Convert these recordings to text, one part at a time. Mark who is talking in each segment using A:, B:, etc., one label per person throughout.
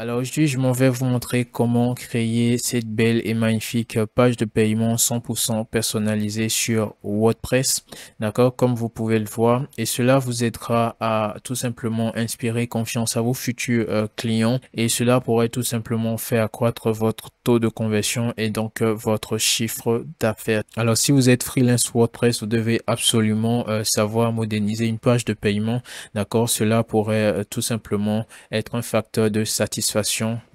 A: Alors aujourd'hui, je m'en vais vous montrer comment créer cette belle et magnifique page de paiement 100% personnalisée sur WordPress. D'accord, comme vous pouvez le voir. Et cela vous aidera à tout simplement inspirer confiance à vos futurs clients. Et cela pourrait tout simplement faire accroître votre taux de conversion et donc votre chiffre d'affaires. Alors si vous êtes freelance WordPress, vous devez absolument savoir moderniser une page de paiement. D'accord, cela pourrait tout simplement être un facteur de satisfaction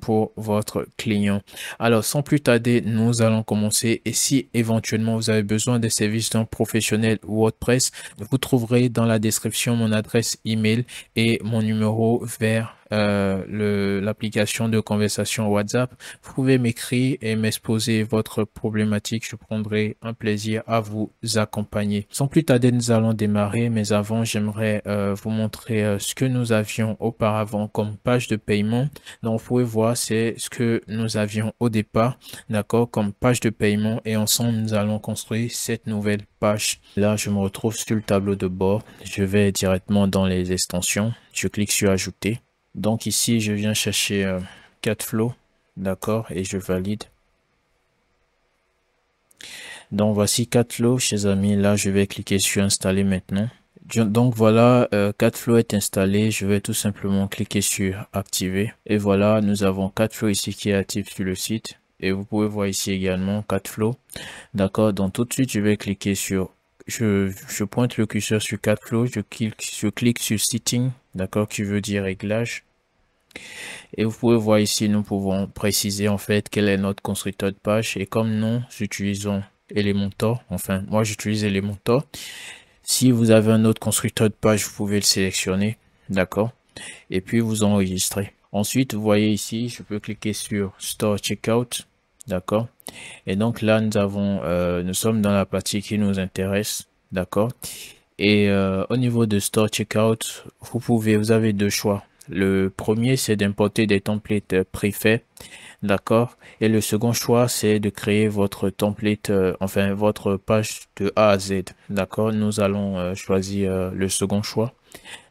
A: pour votre client. Alors, sans plus tarder, nous allons commencer. Et si éventuellement vous avez besoin des services d'un professionnel WordPress, vous trouverez dans la description mon adresse email et mon numéro vers l'application de conversation WhatsApp. Vous pouvez m'écrire et m'exposer votre problématique. Je prendrai un plaisir à vous accompagner. Sans plus tarder, nous allons démarrer. Mais avant, j'aimerais vous montrer ce que nous avions auparavant comme page de paiement. Donc, vous pouvez voir, c'est ce que nous avions au départ, d'accord, comme page de paiement. Et ensemble, nous allons construire cette nouvelle page. Là, je me retrouve sur le tableau de bord. Je vais directement dans les extensions. Je clique sur Ajouter. Donc ici, je viens chercher Catflow, d'accord, et je valide. Donc voici Catflow, chers amis. Là, je vais cliquer sur Installer maintenant. Donc voilà, Catflow est installé. Je vais tout simplement cliquer sur Activer. Et voilà, nous avons Catflow ici qui est actif sur le site. Et vous pouvez voir ici également Catflow. D'accord, donc tout de suite, je vais cliquer sur... Je pointe le curseur sur Catflow. Je clique sur Setting, d'accord, qui veut dire réglage. Et vous pouvez voir ici, nous pouvons préciser en fait quel est notre constructeur de page. Et comme nous utilisons Elementor, enfin moi j'utilise Elementor. Si vous avez un autre constructeur de page, vous pouvez le sélectionner, d'accord, et puis vous enregistrer. Ensuite, vous voyez ici, je peux cliquer sur Store Checkout, d'accord. Et donc là, nous sommes dans la partie qui nous intéresse, d'accord. Et au niveau de Store Checkout, vous avez deux choix. Le premier, c'est d'importer des templates préfaits, d'accord. Et le second choix, c'est de créer votre template, enfin votre page de A à Z, d'accord. Nous allons choisir le second choix,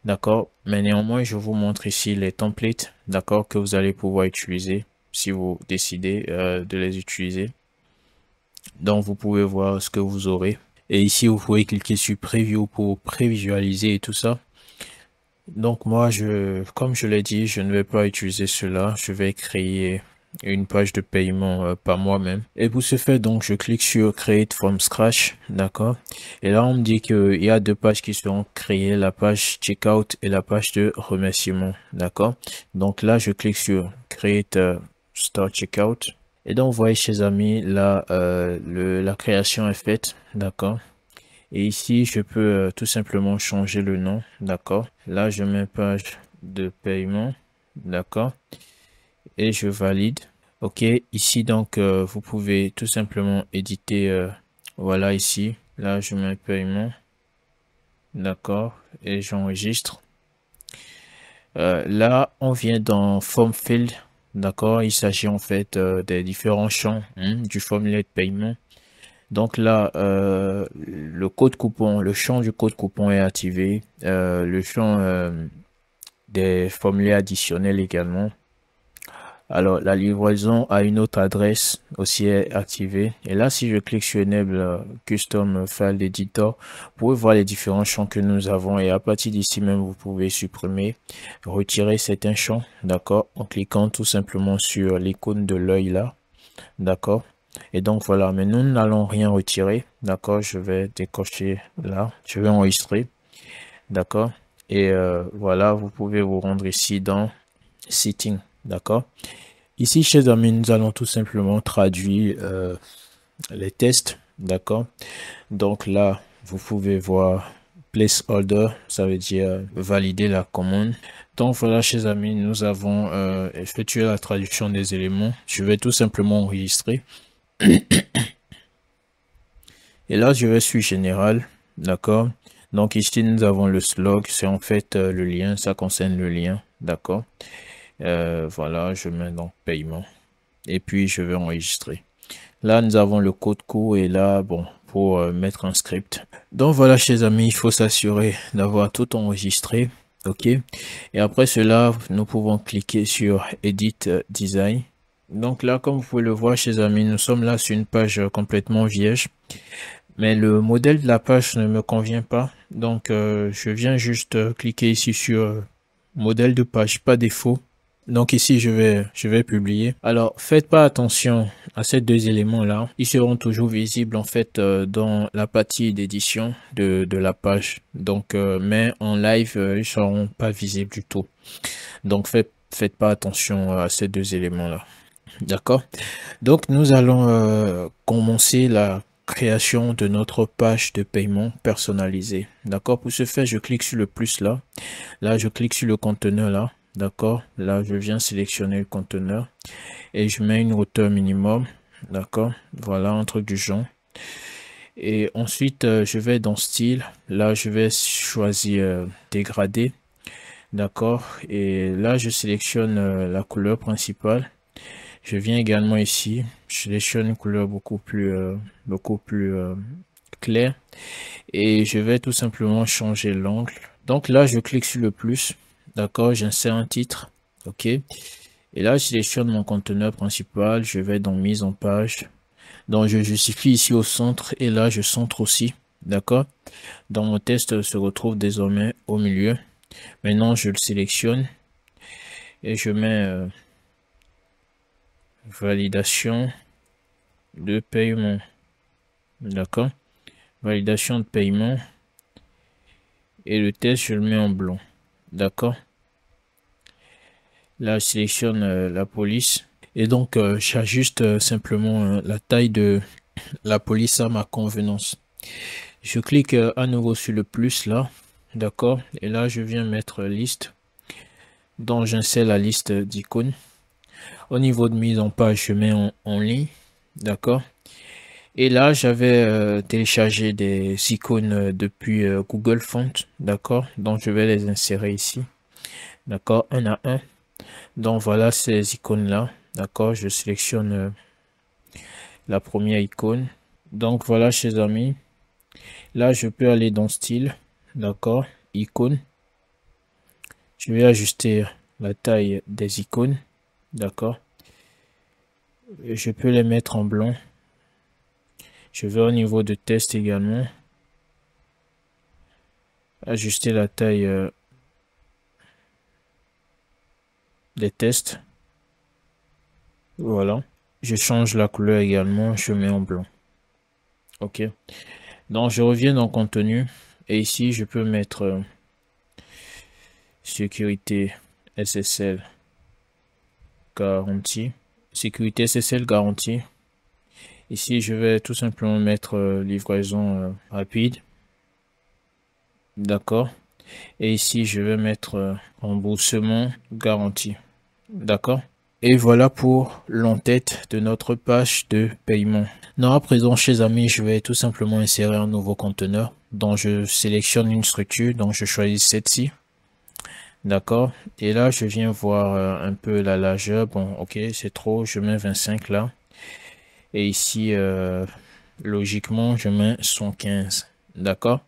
A: d'accord. Mais néanmoins, je vous montre ici les templates, d'accord, que vous allez pouvoir utiliser si vous décidez de les utiliser. Donc, vous pouvez voir ce que vous aurez. Et ici, vous pouvez cliquer sur Preview pour prévisualiser et tout ça. Donc moi, comme je l'ai dit, je ne vais pas utiliser cela. Je vais créer une page de paiement par moi-même. Et pour ce faire, donc, je clique sur Create from Scratch, d'accord. Et là, on me dit qu'il y a deux pages qui seront créées, la page Checkout et la page de remerciement, d'accord. Donc là, je clique sur Create Start Checkout. Et donc, vous voyez, chers amis, là, la création est faite, d'accord. Et ici, je peux tout simplement changer le nom, d'accord. Là, je mets page de paiement, d'accord. Et je valide. OK, ici, donc, vous pouvez tout simplement éditer, voilà, ici. Là, je mets paiement, d'accord. Et j'enregistre. Là, on vient dans Form Field, d'accord. Il s'agit en fait des différents champs du formulaire de paiement. Donc là, le code coupon, le champ du code coupon est activé. Le champ des formulaires additionnels également. Alors, la livraison à une autre adresse aussi est activée. Et là, si je clique sur Enable Custom File Editor, vous pouvez voir les différents champs que nous avons. Et à partir d'ici même, vous pouvez supprimer, retirer certains champs, d'accord, en cliquant tout simplement sur l'icône de l'œil là, d'accord. Et donc voilà, mais nous n'allons rien retirer, d'accord. Je vais décocher là, je vais enregistrer, d'accord. Et voilà, vous pouvez vous rendre ici dans Setting, d'accord. Ici, chers amis, nous allons tout simplement traduire les tests, d'accord. Donc là, vous pouvez voir placeholder, ça veut dire valider la commande. Donc voilà, chers amis, nous avons effectué la traduction des éléments. Je vais tout simplement enregistrer. Et là, je vais sur Général, d'accord. Donc ici, nous avons le slog, c'est en fait le lien, ça concerne le lien, d'accord. Voilà, je mets donc paiement. Et puis, je vais enregistrer. Là, nous avons le code court et là, bon, pour mettre un script. Donc voilà, chers amis, il faut s'assurer d'avoir tout enregistré. OK. Et après cela, nous pouvons cliquer sur Edit Design. Donc là, comme vous pouvez le voir, chers amis, nous sommes là sur une page complètement vierge. Mais le modèle de la page ne me convient pas. Donc, je viens juste cliquer ici sur modèle de page, pas défaut. Donc ici, je vais publier. Alors, faites pas attention à ces deux éléments-là. Ils seront toujours visibles en fait dans la partie d'édition de la page. Donc, mais en live, ils seront pas visibles du tout. Donc, faites pas attention à ces deux éléments-là. D'accord? Donc, nous allons commencer la création de notre page de paiement personnalisée. D'accord? Pour ce faire, je clique sur le plus là. Là, je clique sur le conteneur là. D'accord? Là, je viens sélectionner le conteneur et je mets une hauteur minimum. D'accord? Voilà, un truc du genre. Et ensuite, je vais dans style. Là, je vais choisir dégradé. D'accord? Et là, je sélectionne la couleur principale. Je viens également ici, je sélectionne une couleur beaucoup plus claire et je vais tout simplement changer l'angle. Donc là, je clique sur le plus, d'accord, j'insère un titre, ok. Et là, je sélectionne mon conteneur principal, je vais dans mise en page. Donc je justifie ici au centre et là, je centre aussi, d'accord. Donc mon test se retrouve désormais au milieu. Maintenant, je le sélectionne et je mets validation de paiement. D'accord. Validation de paiement. Et le test, je le mets en blanc. D'accord. Là, je sélectionne la police. Et donc, j'ajuste simplement la taille de la police à ma convenance. Je clique à nouveau sur le plus là. D'accord. Et là, je viens mettre liste. Donc, j'insère la liste d'icônes. Au niveau de mise en page, je mets en ligne. D'accord. Et là, j'avais téléchargé des icônes depuis Google Font, d'accord? Donc, je vais les insérer ici, d'accord? Un à un. Donc, voilà ces icônes-là, d'accord? Je sélectionne la première icône. Donc, voilà, chers amis. Là, je peux aller dans Style, d'accord? Icône. Je vais ajuster la taille des icônes, d'accord? Je peux les mettre en blanc. Je vais au niveau de test également. Ajuster la taille des tests. Voilà. Je change la couleur également. Je mets en blanc. OK. Donc, je reviens dans contenu. Et ici, je peux mettre sécurité SSL garantie. Sécurité SSL garantie. Ici, je vais tout simplement mettre livraison rapide. D'accord. Et ici, je vais mettre remboursement garanti. D'accord. Et voilà pour l'entête de notre page de paiement. Non, à présent, chers amis, je vais tout simplement insérer un nouveau conteneur. Donc, je sélectionne une structure. Donc, je choisis celle-ci. D'accord. Et là, je viens voir un peu la largeur. Bon, ok, c'est trop. Je mets 25 là. Et ici, logiquement, je mets 115. D'accord.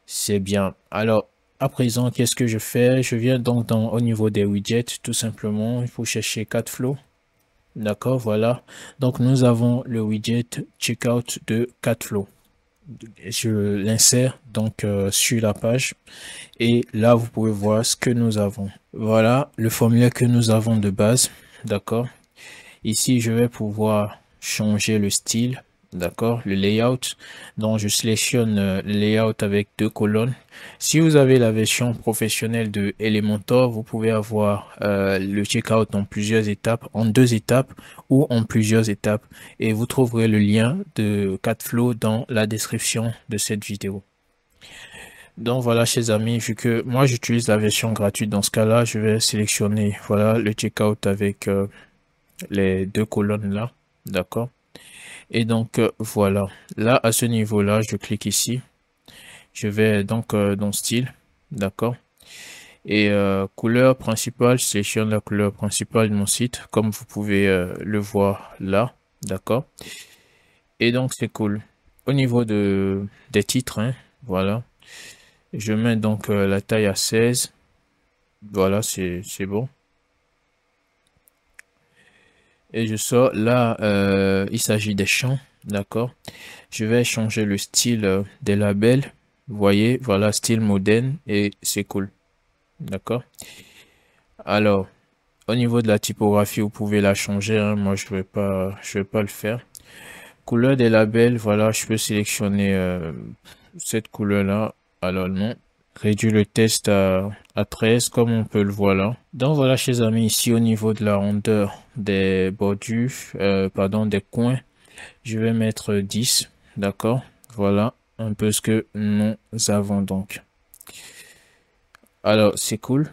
A: C'est bien. Alors, à présent, qu'est-ce que je fais? Je viens donc au niveau des widgets, tout simplement. Il faut chercher CatFlow. D'accord, voilà. Donc, nous avons le widget Checkout de CatFlow. Je l'insère donc sur la page. Et là, vous pouvez voir ce que nous avons. Voilà le formulaire que nous avons de base. D'accord. Ici, je vais pouvoir changer le style. D'accord, le layout. Donc, je sélectionne le layout avec deux colonnes. Si vous avez la version professionnelle de Elementor, vous pouvez avoir le checkout en plusieurs étapes, en deux étapes ou en plusieurs étapes. Et vous trouverez le lien de CatFlow dans la description de cette vidéo. Donc voilà, chers amis, vu que moi j'utilise la version gratuite, dans ce cas-là, je vais sélectionner voilà le checkout avec les deux colonnes là. D'accord. Et donc, voilà. Là, à ce niveau-là, je clique ici. Je vais donc dans style. D'accord. Et couleur principale, je sélectionne la couleur principale de mon site, comme vous pouvez le voir là. D'accord. Et donc, c'est cool. Au niveau des titres, hein, voilà. Je mets donc la taille à 16. Voilà, c'est bon. Et je sors là, il s'agit des champs, d'accord. Je vais changer le style des labels. Vous voyez, voilà, style moderne et c'est cool, d'accord. Alors, au niveau de la typographie, vous pouvez la changer, hein. Moi, je vais pas le faire. Couleur des labels, voilà, je peux sélectionner cette couleur-là. Alors non, réduire le test à 13 comme on peut le voir là. Donc voilà, chers amis, ici au niveau de la rondeur des bordures, pardon, des coins, je vais mettre 10, d'accord. Voilà un peu ce que nous avons donc. Alors c'est cool,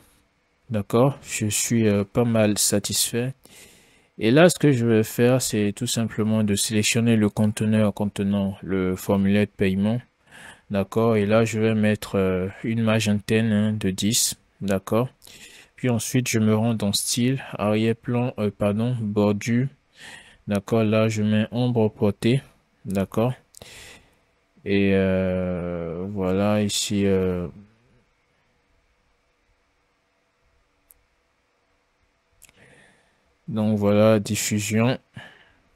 A: d'accord. Je suis pas mal satisfait. Et là, ce que je vais faire, c'est tout simplement de sélectionner le conteneur contenant le formulaire de paiement. D'accord. Et là, je vais mettre une magentaine hein, de 10. D'accord. Puis ensuite, je me rends dans style, arrière-plan, pardon, bordure. D'accord. Là, je mets ombre portée. D'accord. Et voilà, ici, donc voilà, diffusion.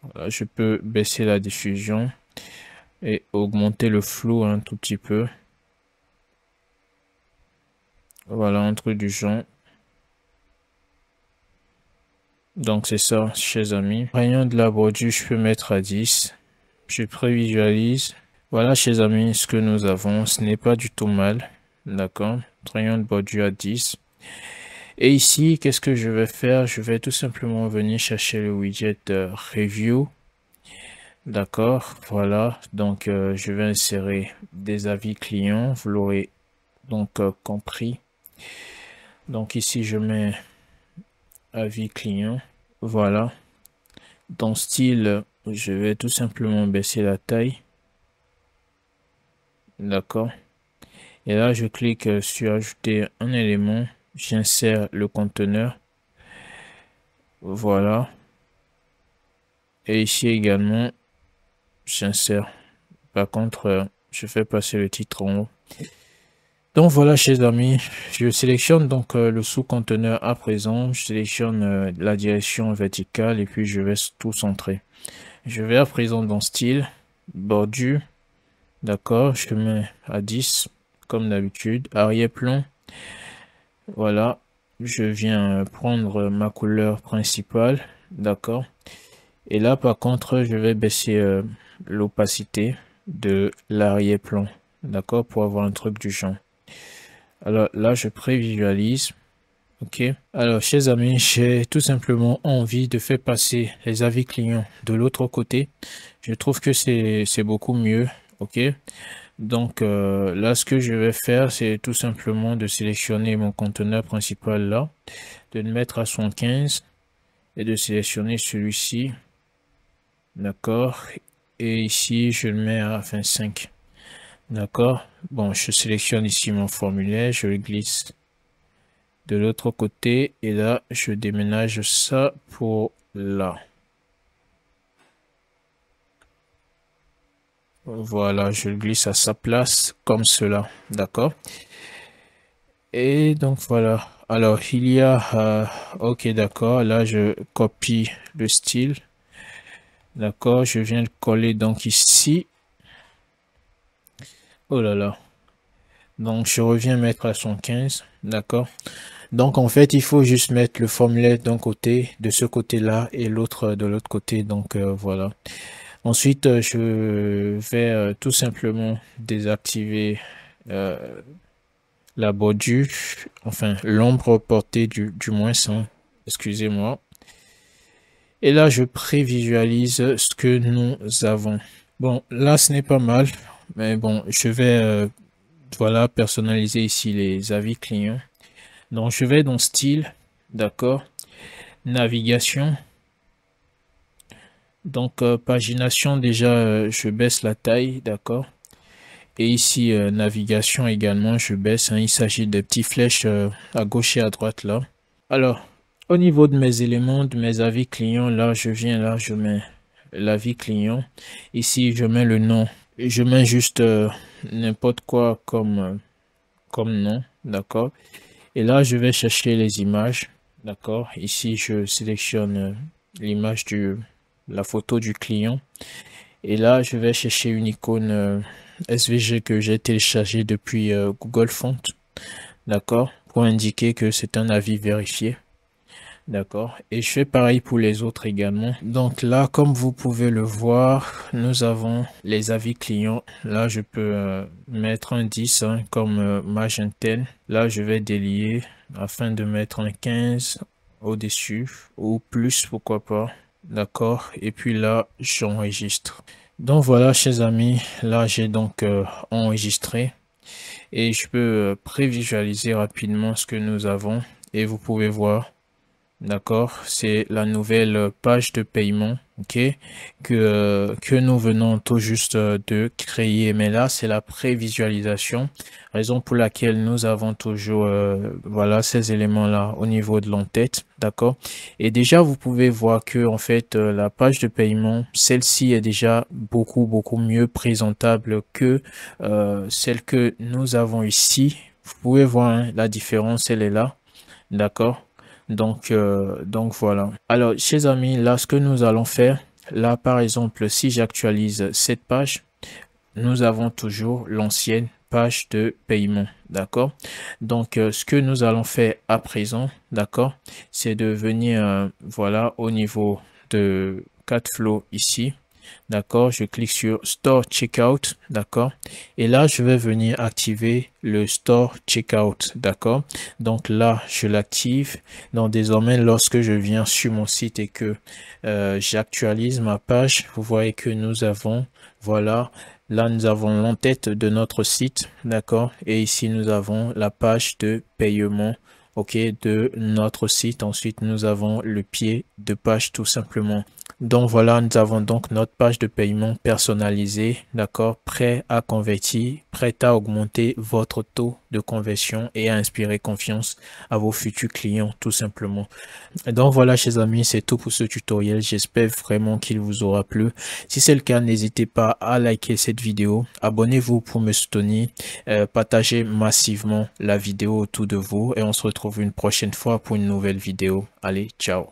A: Voilà, je peux baisser la diffusion et augmenter le flou un tout petit peu. Voilà, un truc du genre. Donc c'est ça, chers amis. Rayon de la bordure, je peux mettre à 10. Je prévisualise. Voilà, chers amis, ce que nous avons. Ce n'est pas du tout mal. D'accord. Rayon de bordure à 10. Et ici, qu'est-ce que je vais faire? Je vais tout simplement venir chercher le widget Review. D'accord. Voilà. Donc, je vais insérer des avis clients. Vous l'aurez donc compris. Donc ici, je mets avis client. Voilà. Dans style, je vais tout simplement baisser la taille. D'accord. Et là, je clique sur ajouter un élément. J'insère le conteneur. Voilà. Et ici également, j'insère. Par contre, je fais passer le titre en haut. Donc voilà, chers amis, je sélectionne donc le sous-conteneur à présent. Je sélectionne la direction verticale et puis je vais tout centrer. Je vais à présent dans style, bordure. D'accord, je mets à 10 comme d'habitude. Arrière-plan. Voilà, je viens prendre ma couleur principale. D'accord. Et là, par contre, je vais baisser l'opacité de l'arrière-plan. D'accord, pour avoir un truc du genre. Alors là, je prévisualise. Ok. Alors, chers amis, j'ai tout simplement envie de faire passer les avis clients de l'autre côté. Je trouve que c'est beaucoup mieux. Ok. Donc là, ce que je vais faire, c'est tout simplement de sélectionner mon conteneur principal là, de le mettre à 115 et de sélectionner celui-ci. D'accord. Et ici, je le mets à 25. D'accord. Bon, je sélectionne ici mon formulaire, je le glisse de l'autre côté et là, je déménage ça pour là. Voilà, je le glisse à sa place comme cela. D'accord. Et donc voilà. Alors, il y a... ok, d'accord. Là, je copie le style. D'accord. Je viens de coller donc ici. Oh là là. Donc, je reviens mettre à 115. D'accord. Donc, en fait, il faut juste mettre le formulaire d'un côté, de ce côté-là, et l'autre de l'autre côté. Donc, voilà. Ensuite, je vais tout simplement désactiver la bordure, enfin, l'ombre portée du moins, hein. Excusez-moi. Et là, je prévisualise ce que nous avons. Bon, là, ce n'est pas mal. Mais bon, je vais, voilà, personnaliser ici les avis clients. Donc, je vais dans style, d'accord. Navigation. Donc, pagination, déjà, je baisse la taille, d'accord. Et ici, navigation également, je baisse, hein. Il s'agit de petites flèches à gauche et à droite, là. Alors, au niveau de mes éléments, de mes avis clients, là, je viens là, je mets l'avis client. Ici, je mets le nom. Et je mets juste n'importe quoi comme comme nom, d'accord. Et là, je vais chercher les images, d'accord. Ici, je sélectionne l'image la photo du client. Et là, je vais chercher une icône SVG que j'ai téléchargée depuis Google Fonts, d'accord, pour indiquer que c'est un avis vérifié. D'accord. Et je fais pareil pour les autres également. Donc là, comme vous pouvez le voir, nous avons les avis clients. Là, je peux mettre un 10 hein, comme Magentèle. Là, je vais délier afin de mettre un 15 au-dessus ou plus, pourquoi pas. D'accord. Et puis là, j'enregistre. Donc voilà, chers amis, là, j'ai donc enregistré et je peux prévisualiser rapidement ce que nous avons et vous pouvez voir. D'accord, c'est la nouvelle page de paiement, ok, que nous venons tout juste de créer. Mais là, c'est la prévisualisation, raison pour laquelle nous avons toujours, voilà, ces éléments-là au niveau de l'entête, d'accord. Et déjà, vous pouvez voir que en fait, la page de paiement, celle-ci est déjà beaucoup mieux présentable que celle que nous avons ici. Vous pouvez voir hein, la différence, elle est là, d'accord. Donc voilà. Alors, chers amis, là, ce que nous allons faire, là, par exemple, si j'actualise cette page, nous avons toujours l'ancienne page de paiement, d'accord? Donc, ce que nous allons faire à présent, d'accord, c'est de venir, voilà, au niveau de CatFlow ici. D'accord, je clique sur Store Checkout, d'accord. Et là, je vais venir activer le Store Checkout, d'accord. Donc là, je l'active. Donc désormais, lorsque je viens sur mon site et que j'actualise ma page, vous voyez que nous avons, voilà, là, nous avons l'entête de notre site, d'accord. Et ici, nous avons la page de paiement, ok, de notre site. Ensuite, nous avons le pied de page tout simplement. Donc voilà, nous avons donc notre page de paiement personnalisée, d'accord, prêt à convertir, prêt à augmenter votre taux de conversion et à inspirer confiance à vos futurs clients tout simplement. Donc voilà, chers amis, c'est tout pour ce tutoriel. J'espère vraiment qu'il vous aura plu. Si c'est le cas, n'hésitez pas à liker cette vidéo, abonnez-vous pour me soutenir, partagez massivement la vidéo autour de vous et on se retrouve une prochaine fois pour une nouvelle vidéo. Allez, ciao.